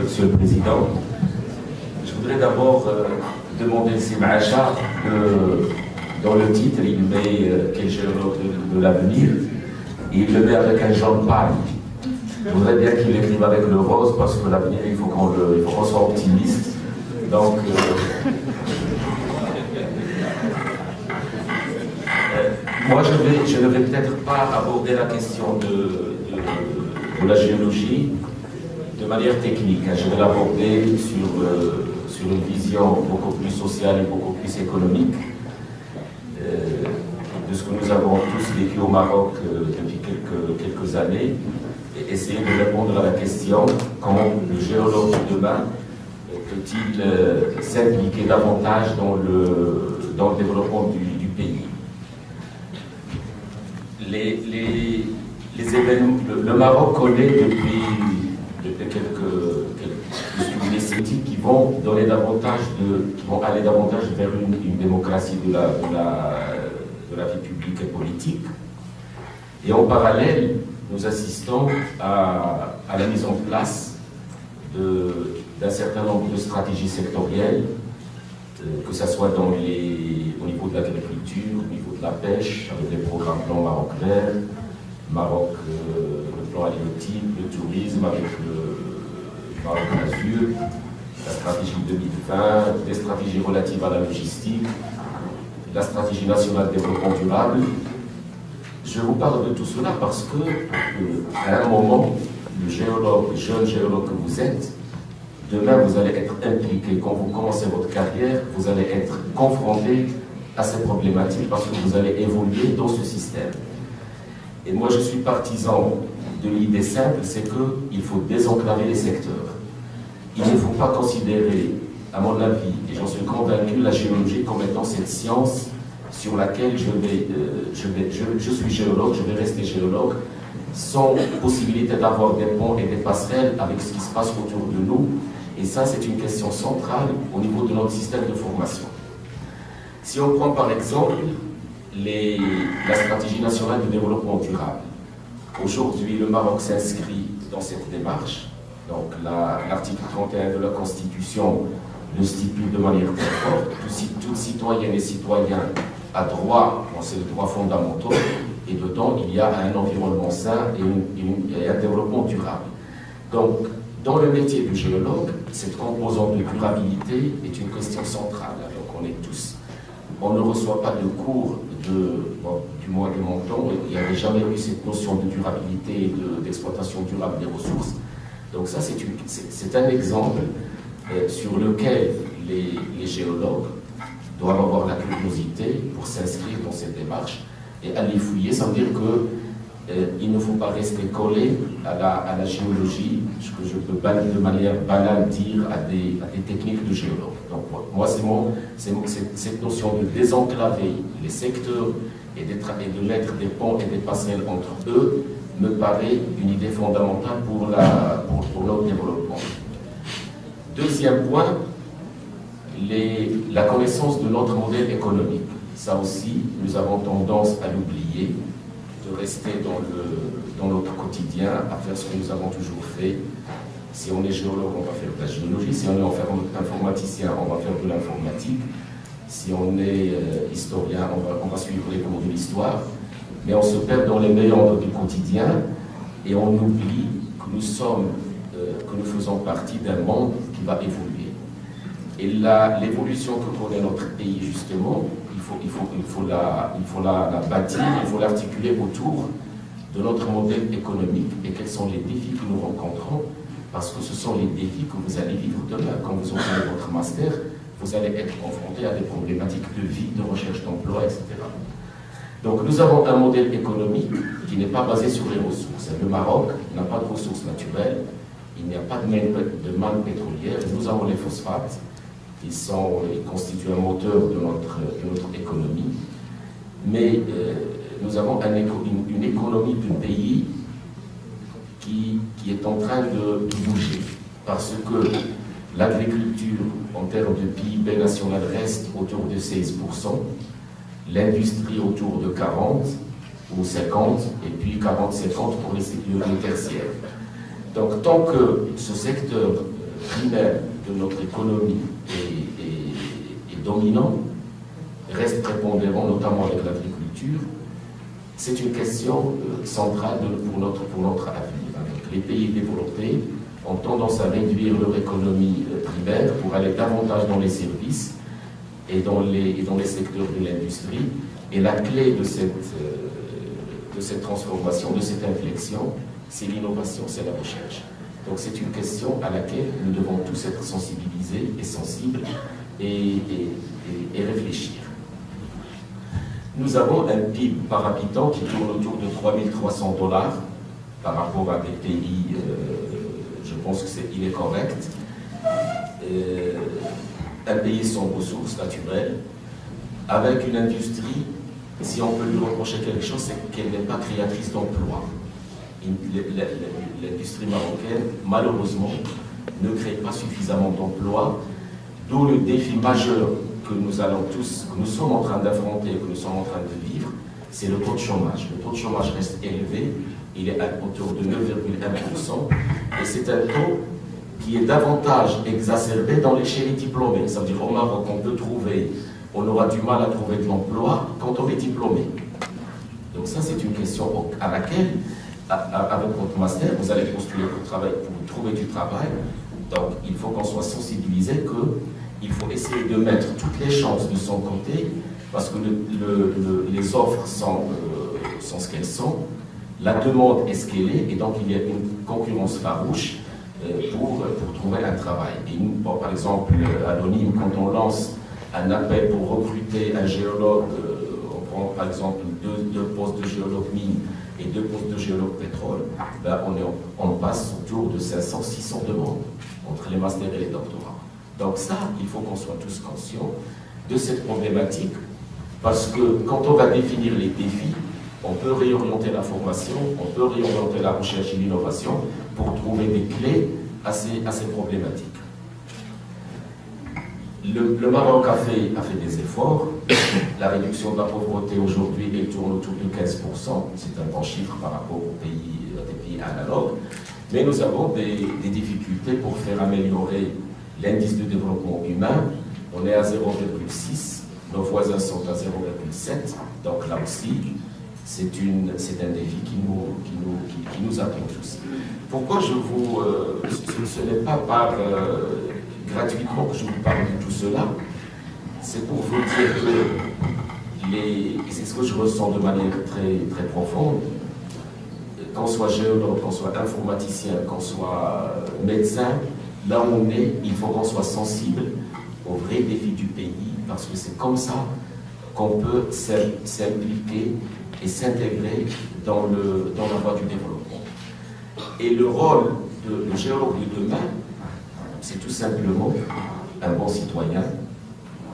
Monsieur le Président. Je voudrais d'abord demander Sima Achar dans le titre, il met quel géologue de l'avenir, et il le met avec un jaune pâle. Je voudrais bien qu'il écrive avec le rose, parce que l'avenir, il faut qu'on soit optimiste. Donc, moi, je ne vais peut-être pas aborder la question de la géologie de manière technique. Je vais l'aborder sur une vision beaucoup plus sociale et beaucoup plus économique de ce que nous avons tous vécu au Maroc depuis quelques années, et essayer de répondre à la question comment le géologue de demain peut-il s'impliquer davantage dans le développement du pays. Les événements, le Maroc connaît depuis quelques décennies qui vont aller davantage vers une démocratie de la vie publique et politique. Et en parallèle, nous assistons à la mise en place d'un certain nombre de stratégies sectorielles, que ce soit au niveau de l'agriculture, au niveau de la pêche, avec les programmes Plan Maroc Vert, le plan halieutique, le tourisme avec le Maroc Azur, la stratégie 2020, les stratégies relatives à la logistique, la stratégie nationale de développement durable. Je vous parle de tout cela parce que, à un moment, le jeune géologue que vous êtes, demain vous allez être impliqué. Quand vous commencez votre carrière, vous allez être confronté à ces problématiques parce que vous allez évoluer dans ce système. Et moi, je suis partisan de l'idée simple, c'est qu'il faut désenclaver les secteurs. Il ne faut pas considérer, à mon avis, et j'en suis convaincu, la géologie comme étant cette science sur laquelle je suis géologue, je vais rester géologue, sans possibilité d'avoir des ponts et des passerelles avec ce qui se passe autour de nous. Et ça, c'est une question centrale au niveau de notre système de formation. Si on prend par exemple la stratégie nationale de développement durable, aujourd'hui, le Maroc s'inscrit dans cette démarche. Donc, l'article 31 de la Constitution le stipule de manière très forte. Toute citoyenne et citoyen a droit, c'est le droit fondamental, et dedans, il y a un environnement sain et un développement durable. Donc, dans le métier du géologue, cette composante de durabilité est une question centrale. Donc, on ne reçoit pas de cours du moins de mon temps, il n'y avait jamais eu cette notion de durabilité et d'exploitation durable des ressources. Donc ça, c'est un exemple sur lequel les géologues doivent avoir la curiosité pour s'inscrire dans cette démarche et aller fouiller. Ça veut dire qu'il ne faut pas rester collé à la géologie, ce que je peux de manière banale dire à des techniques de géologue. Donc moi, c'est cette notion de désenclaver les secteurs et de mettre des ponts et des passerelles entre eux me paraît une idée fondamentale pour notre développement. Deuxième point, la connaissance de notre modèle économique. Ça aussi, nous avons tendance à l'oublier, de rester dans notre quotidien, à faire ce que nous avons toujours fait. Si on est géologue, on va faire de la géologie. Si on est informaticien, on va faire de l'informatique. Si on est historien, on va suivre les cours de l'histoire. Mais on se perd dans les méandres du quotidien et on oublie que nous faisons partie d'un monde qui va évoluer. Et l'évolution que connaît notre pays, justement, il faut la bâtir, il faut l'articuler autour de notre modèle économique et quels sont les défis que nous rencontrons, parce que ce sont les défis que vous allez vivre demain. Quand vous obtenez votre master, vous allez être confronté à des problématiques de vie, de recherche d'emploi, etc. Donc nous avons un modèle économique qui n'est pas basé sur les ressources. Le Maroc n'a pas de ressources naturelles, il n'y a pas de manne pétrolière. Nous avons les phosphates, ils constituent un moteur de notre économie. Mais nous avons une économie du pays qui est en train de bouger. Parce que l'agriculture, en termes de PIB national, reste autour de 16%. L'industrie autour de 40 ou 50, et puis 40-50 pour les secteurs tertiaires. Donc tant que ce secteur primaire de notre économie est dominant, reste prépondérant, notamment avec l'agriculture, c'est une question centrale pour notre avenir. Donc, les pays développés ont tendance à réduire leur économie primaire pour aller davantage dans les services et dans les secteurs de l'industrie. Et la clé de cette transformation, de cette inflexion, c'est l'innovation, c'est la recherche. Donc c'est une question à laquelle nous devons tous être sensibilisés et sensibles et réfléchir. Nous avons un PIB par habitant qui tourne autour de 3 300 $ par rapport à des pays, je pense qu'il est correct. Un pays sans ressources naturelles, avec une industrie, si on peut lui reprocher quelque chose, c'est qu'elle n'est pas créatrice d'emplois. L'industrie marocaine, malheureusement, ne crée pas suffisamment d'emplois, d'où le défi majeur que nous sommes en train d'affronter, que nous sommes en train de vivre, c'est le taux de chômage. Le taux de chômage reste élevé, il est autour de 9,1%, et c'est un taux qui est davantage exacerbé chez les diplômés. Ça veut dire au Maroc, on aura du mal à trouver de l'emploi quand on est diplômé. Donc ça, c'est une question à laquelle, avec votre master, vous allez postuler pour trouver du travail. Donc il faut qu'on soit sensibilisé qu'il faut essayer de mettre toutes les chances de son côté, parce que les offres sont ce qu'elles sont, la demande est ce qu'elle est, et donc il y a une concurrence farouche pour trouver un travail. Et nous, par exemple, Anonyme, quand on lance un appel pour recruter un géologue, on prend par exemple deux postes de géologue mine et 2 postes de géologue pétrole, ben on passe autour de 500-600 demandes entre les masters et les doctorats. Donc ça, il faut qu'on soit tous conscients de cette problématique, parce que quand on va définir les défis, on peut réorienter la formation, on peut réorienter la recherche et l'innovation pour trouver des clés à ces problématiques. Le Maroc a fait des efforts. La réduction de la pauvreté aujourd'hui, elle tourne autour de 15%. C'est un bon chiffre par rapport à des pays analogues. Mais nous avons des difficultés pour faire améliorer l'indice de développement humain. On est à 0,6. Nos voisins sont à 0,7. Donc là aussi, c'est un défi qui nous attend tous. Pourquoi ce n'est pas gratuitement que je vous parle de tout cela, c'est pour vous dire que c'est ce que je ressens de manière très, très profonde, qu'on soit géologue, qu'on soit informaticien, qu'on soit médecin, là où on est, il faut qu'on soit sensible aux vrais défis du pays, parce que c'est comme ça qu'on peut s'impliquer et s'intégrer dans la voie du développement. Et le rôle de géologue de demain, c'est tout simplement un bon citoyen.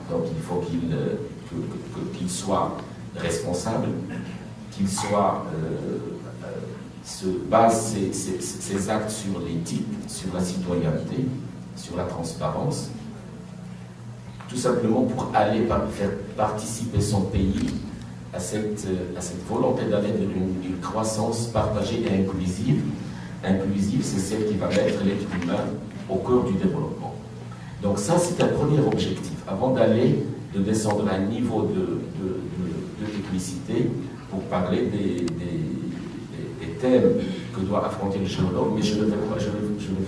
Donc il faut qu'il soit responsable, qu'il se base ses actes sur l'éthique, sur la citoyenneté, sur la transparence, tout simplement pour aller faire participer son pays à cette volonté d'aller vers une croissance partagée et inclusive. Inclusive, c'est celle qui va mettre l'être humain au cœur du développement. Donc ça, c'est un premier objectif, avant de descendre à un niveau de technicité pour parler des thèmes que doit affronter le géologue, mais je vais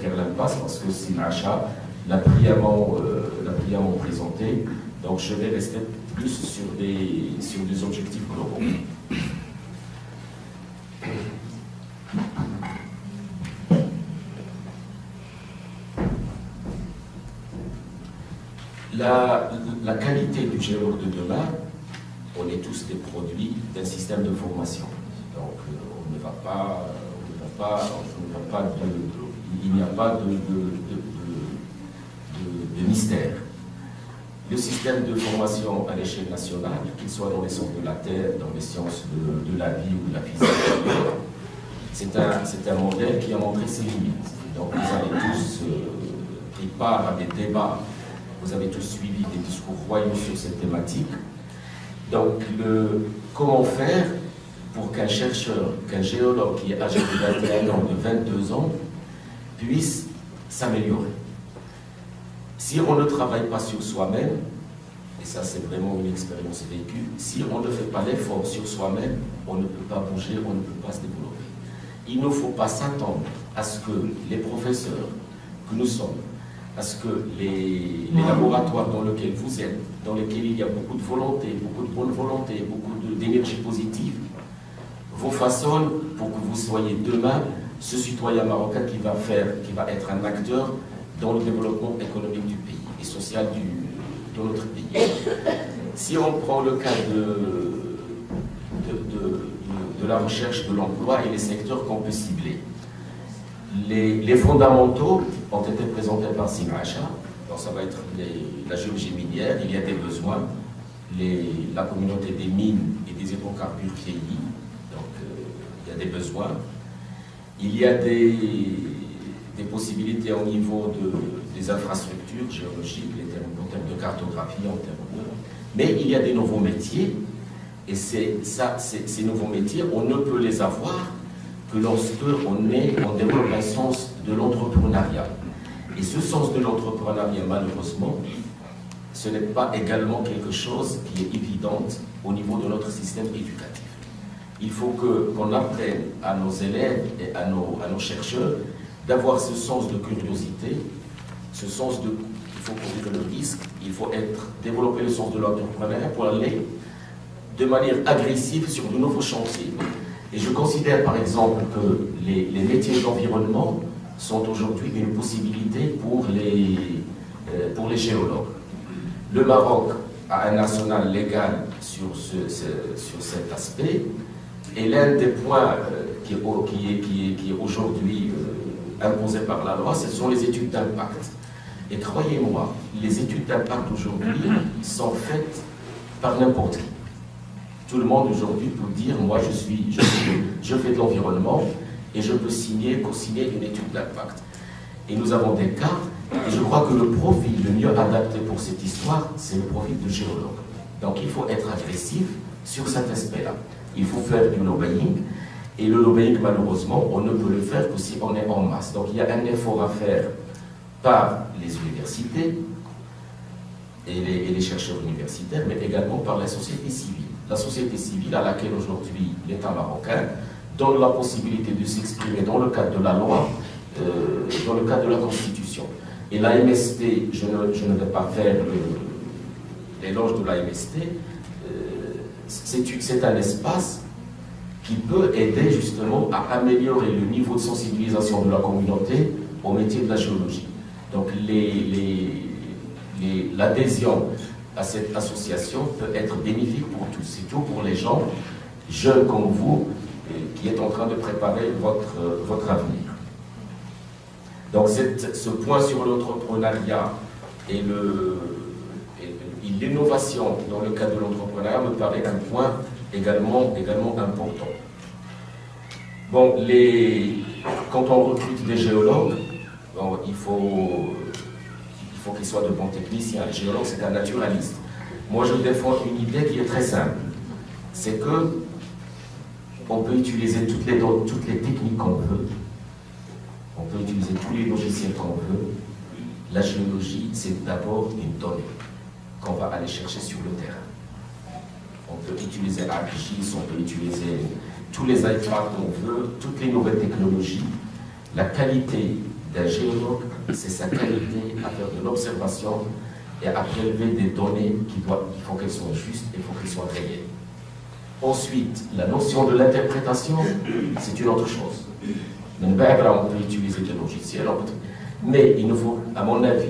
faire l'impasse parce que c'est Macha l'a brillamment présenté, donc je vais rester plus sur des objectifs globaux. La qualité du géologue de demain, on est tous des produits d'un système de formation. Donc il n'y a pas de mystère. Le système de formation à l'échelle nationale, qu'il soit dans les sciences de la Terre, dans les sciences de la vie ou de la physique, c'est un modèle qui a montré ses limites. Donc vous avez tous pris part à des débats, vous avez tous suivi des discours royaux sur cette thématique. Donc comment faire pour qu'un chercheur, qu'un géologue qui est âgé de 21 ans, de 22 ans, puisse s'améliorer. Si on ne travaille pas sur soi-même, et ça c'est vraiment une expérience vécue, si on ne fait pas l'effort sur soi-même, on ne peut pas bouger, on ne peut pas se développer. Il ne faut pas s'attendre à ce que les professeurs que nous sommes, à ce que les laboratoires dans lesquels vous êtes, dans lesquels il y a beaucoup de volonté, beaucoup de bonne volonté, beaucoup d'énergie positive, vous façonnent pour que vous soyez demain ce citoyen marocain qui va être un acteur dans le développement économique du pays et social de notre pays. Si on prend le cas de la recherche de l'emploi et les secteurs qu'on peut cibler, les fondamentaux ont été présentés par Simacha. Donc ça va être la géologie minière, il y a des besoins, la communauté des mines et des hydrocarbures vieillit, donc il y a des besoins. Il y a des possibilités au niveau des infrastructures géologiques, en termes de cartographie, en termes de... Mais il y a des nouveaux métiers, et ces nouveaux métiers, on ne peut les avoir que lorsque on développe un sens de l'entrepreneuriat. Et ce sens de l'entrepreneuriat, malheureusement, ce n'est pas également quelque chose qui est évident au niveau de notre système éducatif. Il faut qu'on apprenne à nos élèves et à nos chercheurs d'avoir ce sens de curiosité, ce sens de... Il faut courir le risque, il faut développer le sens de l'entrepreneuriat pour aller de manière agressive sur de nouveaux chantiers. Et je considère par exemple que les métiers d'environnement sont aujourd'hui une possibilité pour les géologues. Le Maroc a un national légal sur cet aspect, et l'un des points qui est aujourd'hui imposé par la loi, ce sont les études d'impact. Et croyez-moi, les études d'impact aujourd'hui sont faites par n'importe qui. Tout le monde aujourd'hui peut dire, moi je fais de l'environnement et je peux co-signer une étude d'impact. Et nous avons des cas, et je crois que le profil le mieux adapté pour cette histoire, c'est le profil de géologue. Donc il faut être agressif sur cet aspect-là. Il faut faire du lobbying, et le lobbying, malheureusement, on ne peut le faire que si on est en masse. Donc il y a un effort à faire par les universités et les chercheurs universitaires, mais également par la société civile. La société civile à laquelle aujourd'hui l'État marocain donne la possibilité de s'exprimer dans le cadre de la loi, dans le cadre de la Constitution. Et l'AMST, je ne vais pas faire l'éloge de l'AMST, c'est un espace qui peut aider justement à améliorer le niveau de sensibilisation de la communauté au métier de la géologie. Donc l'adhésion à cette association peut être bénéfique pour tous, surtout pour les gens jeunes comme vous qui êtes en train de préparer votre avenir. Donc ce point sur l'entrepreneuriat et l'innovation dans le cadre de l'entrepreneuriat me paraît un point également important. Bon, quand on recrute des géologues, bon, il faut qu'ils soient de bons techniciens. Les géologues, c'est un naturaliste. Moi, je défends une idée qui est très simple. C'est que on peut utiliser toutes les techniques qu'on veut. On peut utiliser tous les logiciels qu'on veut. La géologie, c'est d'abord une donnée qu'on va aller chercher sur le terrain. On peut utiliser ArcGIS, on peut utiliser tous les iPads qu'on veut, toutes les nouvelles technologies. La qualité d'un géologue, c'est sa qualité à faire de l'observation et à prélever des données il faut qu'elles soient justes, il faut qu'elles soient réelles. Ensuite, la notion de l'interprétation, c'est une autre chose. On peut utiliser des logiciels, mais il nous faut, à mon avis,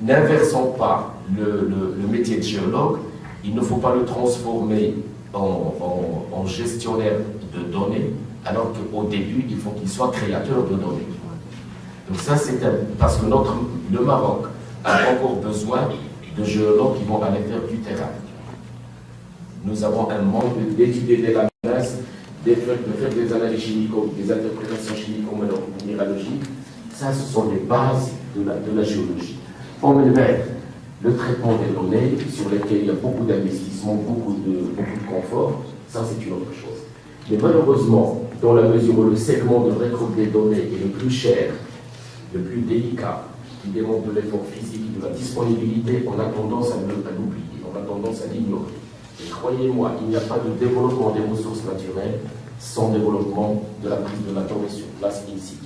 n'inversons pas le métier de géologue, il ne faut pas le transformer en gestionnaire de données, alors qu'au début, il faut qu'il soit créateur de données. Donc ça, c'est parce que le Maroc a encore besoin de géologues qui vont aller faire du terrain. Nous avons un manque d'étudier la menace, de faire des analyses chimiques, des interprétations chimico-minéralogiques. Ça, ce sont les bases de la géologie. On met le traitement des données, sur lesquelles il y a beaucoup d'investissements, beaucoup de confort, ça c'est une autre chose. Mais malheureusement, dans la mesure où le segment de récolte des données est le plus cher, le plus délicat, qui démontre de l'effort physique, de la disponibilité, on a tendance à l'oublier, on a tendance à l'ignorer. Et croyez-moi, il n'y a pas de développement des ressources naturelles sans développement de la prise de la donnée sur place in situ.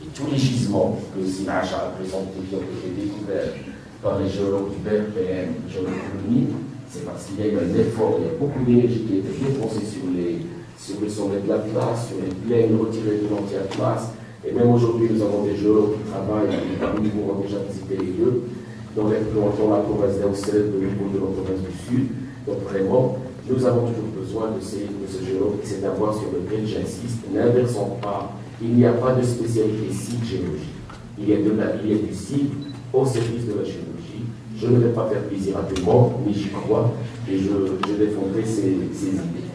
Et tous les gisements que Sinacha a présentés, qui ont été découverts par les géologues du BRPM, géologues coloniques, c'est parce qu'il y a eu un effort, il y a beaucoup d'énergie qui a été dépensée sur le sommet de l'Atlas, sur les plaines retirées de l'anti-Atlas. Et même aujourd'hui, nous avons des géologues qui travaillent, et parmi vous ont déjà visité les lieux, dans la province d'Auxerre, au niveau de la province du Sud. Donc vraiment, nous avons toujours besoin de ce géologue, c'est un point sur lequel j'insiste, n'inversons pas, il n'y a pas de spécialité cycle géologie. Il y a du cycle au service de la géologie. Je ne vais pas faire plaisir à tout le monde, mais j'y crois et je défendrai ces idées.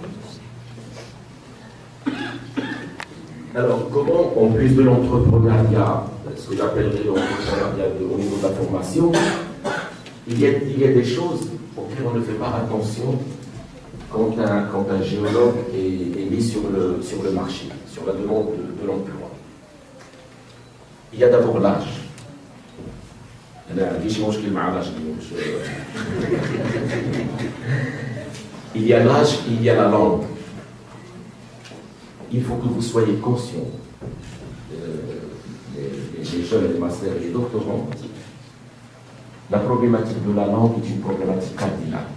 Alors, comment, en plus de l'entrepreneuriat, ce que j'appellerais l'entrepreneuriat au niveau de la formation, il y a des choses auxquelles on ne fait pas attention quand un géologue est mis sur le marché, sur la demande de l'emploi. Il y a d'abord l'âge. Il y a l'âge, il y a la langue. Il faut que vous soyez conscients, les jeunes, les masters et les doctorants, la problématique de la langue est une problématique cardinale.